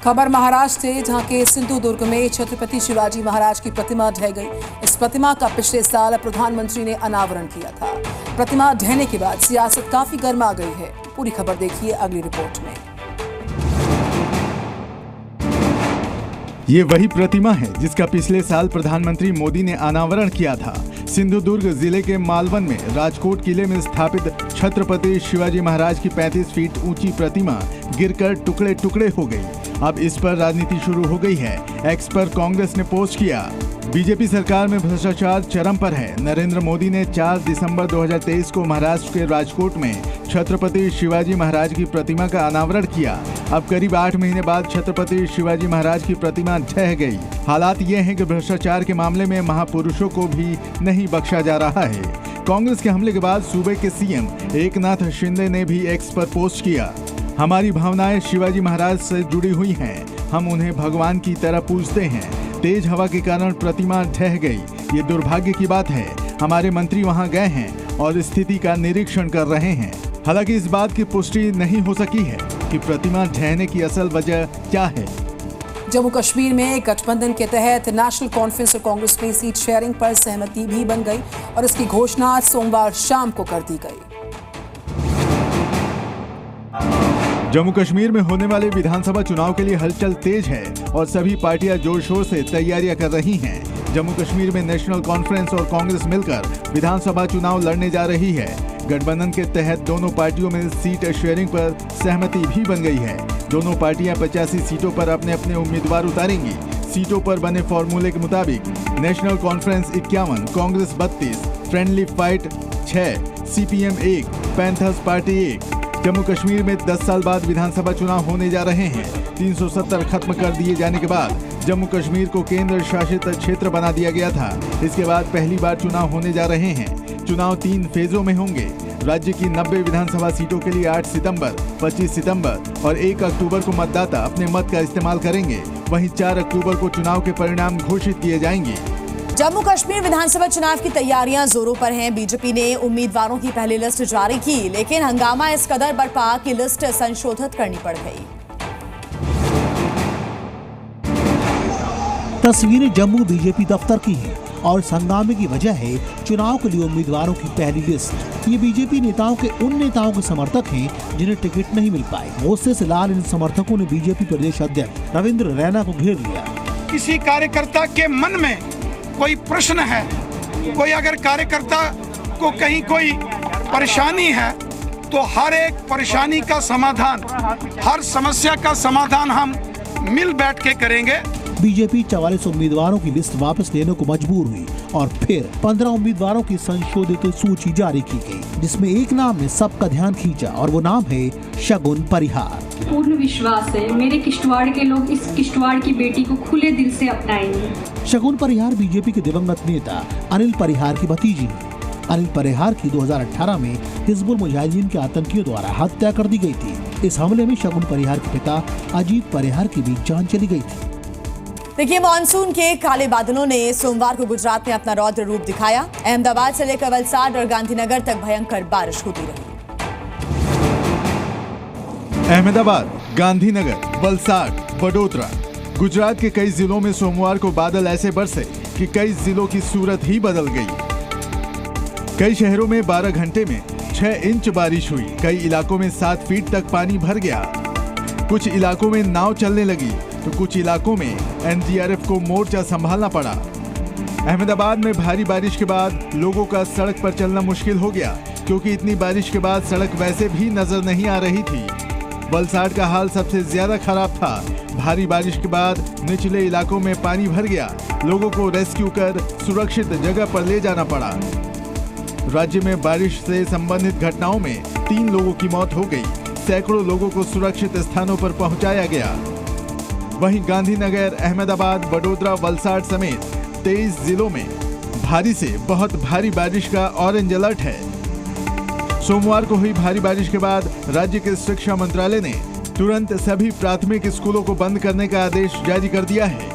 खबर महाराष्ट्र से, जहां के सिंधुदुर्ग में छत्रपति शिवाजी महाराज की प्रतिमा ढह गई। इस प्रतिमा का पिछले साल प्रधानमंत्री ने अनावरण किया था। प्रतिमा ढहने के बाद सियासत काफी गर्मा गई है। पूरी खबर देखिए अगली रिपोर्ट में। ये वही प्रतिमा है जिसका पिछले साल प्रधानमंत्री मोदी ने अनावरण किया था। सिंधुदुर्ग जिले के मालवन में राजकोट किले में स्थापित छत्रपति शिवाजी महाराज की 35 फीट ऊंची प्रतिमा गिरकर टुकड़े टुकड़े हो गई। अब इस पर राजनीति शुरू हो गई है। एक्स पर कांग्रेस ने पोस्ट किया, बीजेपी सरकार में भ्रष्टाचार चरम पर है। नरेंद्र मोदी ने 4 दिसंबर 2023 को महाराष्ट्र के राजकोट में छत्रपति शिवाजी महाराज की प्रतिमा का अनावरण किया। अब करीब 8 महीने बाद छत्रपति शिवाजी महाराज की प्रतिमा ढह गई। हालात ये हैं कि भ्रष्टाचार के मामले में महापुरुषों को भी नहीं बख्शा जा रहा है। कांग्रेस के हमले के बाद सूबे के सीएम एकनाथ शिंदे ने भी एक्स पर पोस्ट किया, हमारी भावनाएं शिवाजी महाराज से जुड़ी हुई हैं, हम उन्हें भगवान की तरह पूजते हैं। तेज हवा के कारण प्रतिमा ढह गई, ये दुर्भाग्य की बात है। हमारे मंत्री वहां गए हैं और स्थिति का निरीक्षण कर रहे हैं। हालांकि इस बात की पुष्टि नहीं हो सकी है कि प्रतिमा ढहने की असल वजह क्या है। जम्मू कश्मीर में गठबंधन के तहत नेशनल कॉन्फ्रेंस और कांग्रेस में सीट शेयरिंग पर सहमति भी बन गई और इसकी घोषणा सोमवार शाम को कर दी गई। जम्मू कश्मीर में होने वाले विधानसभा चुनाव के लिए हलचल तेज है और सभी पार्टियां जोर शोर से तैयारियां कर रही हैं। जम्मू कश्मीर में नेशनल कॉन्फ्रेंस और कांग्रेस मिलकर विधानसभा चुनाव लड़ने जा रही है। गठबंधन के तहत दोनों पार्टियों में सीट शेयरिंग पर सहमति भी बन गई है। दोनों पार्टियां 85 सीटों पर अपने अपने उम्मीदवार उतारेंगी। सीटों पर बने फॉर्मूले के मुताबिक national conference 51, Congress 32, friendly fight 6, CPM 1, panthers party 1। Jammu Kashmir में 10 साल बाद विधानसभा चुनाव होने जा रहे हैं। 370 खत्म कर दिए जाने के बाद जम्मू कश्मीर को केंद्र शासित क्षेत्र बना दिया गया था। इसके बाद पहली बार चुनाव होने जा रहे हैं। चुनाव 3 फेजों में होंगे। राज्य की 90 विधानसभा सीटों के लिए 8 सितंबर, 25 सितंबर और 1 अक्टूबर को मतदाता अपने मत का इस्तेमाल करेंगे। वहीं 4 अक्टूबर को चुनाव के परिणाम घोषित किए जाएंगे। जम्मू कश्मीर विधानसभा चुनाव की तैयारियां जोरों पर हैं। बीजेपी ने उम्मीदवारों की पहली लिस्ट जारी की, लेकिन हंगामा इस कदर बरपा कि लिस्ट संशोधित करनी पड़ गई। तस्वीरें जम्मू बीजेपी दफ्तर की हैं और इस हंगामे की वजह है चुनाव के लिए उम्मीदवारों की पहली लिस्ट। ये बीजेपी नेताओं के उन नेताओं के समर्थक हैं जिन्हें टिकट नहीं मिल पाए। मोर्चे से लाल इन समर्थकों ने बीजेपी प्रदेश अध्यक्ष रविंद्र रैना को घेर लिया। किसी कार्यकर्ता के मन में कोई प्रश्न है, कोई अगर कार्यकर्ता को कहीं कोई परेशानी है, तो हर एक परेशानी का समाधान, हर समस्या का समाधान हम मिल बैठ के करेंगे। बीजेपी 44 उम्मीदवारों की लिस्ट वापस लेने को मजबूर हुई और फिर 15 उम्मीदवारों की संशोधित सूची जारी की गई, जिसमें एक नाम ने सबका ध्यान खींचा और वो नाम है शगुन परिहार। पूर्ण विश्वास है मेरे किश्तवाड़ के लोग इस किश्तवाड़ की बेटी को खुले दिल से अपनाएंगे। शगुन परिहार बीजेपी के दिवंगत नेता अनिल परिहार की भतीजी है। अनिल परिहार की 2018 में हिजबुल मुजाहिदीन के आतंकियों द्वारा हत्या कर दी गई थी। इस हमले में शगुन परिहार के पिता अजीत परिहार की भी जान चली गई थी। देखिए, मानसून के काले बादलों ने सोमवार को गुजरात में अपना रौद्र रूप दिखाया। अहमदाबाद से लेकर वलसाड और गांधीनगर तक भयंकर बारिश होती रही। अहमदाबाद, गांधीनगर, वलसाड, वडोदरा, गुजरात के कई जिलों में सोमवार को बादल ऐसे बरसे कि कई जिलों की सूरत ही बदल गई। कई शहरों में 12 घंटे में 6 इंच बारिश हुई। कई इलाकों में 7 फीट तक पानी भर गया। कुछ इलाकों में नाव चलने लगी तो कुछ इलाकों में NDRF को मोर्चा संभालना पड़ा। अहमदाबाद में भारी बारिश के बाद लोगों का सड़क पर चलना मुश्किल हो गया, क्योंकि इतनी बारिश के बाद सड़क वैसे भी नजर नहीं आ रही थी। वलसाड का हाल सबसे ज्यादा खराब था। भारी बारिश के बाद निचले इलाकों में पानी भर गया। लोगों को रेस्क्यू कर सुरक्षित जगह पर ले जाना पड़ा। राज्य में बारिश से संबंधित घटनाओं में 3 लोगों की मौत हो गई। सैकड़ों लोगों को सुरक्षित स्थानों पर पहुंचाया गया। वहीं गांधीनगर, अहमदाबाद, वडोदरा, वलसाड समेत 23 जिलों में भारी से बहुत भारी बारिश का ऑरेंज अलर्ट है। सोमवार को हुई भारी बारिश के बाद राज्य के शिक्षा मंत्रालय ने तुरंत सभी प्राथमिक स्कूलों को बंद करने का आदेश जारी कर दिया है।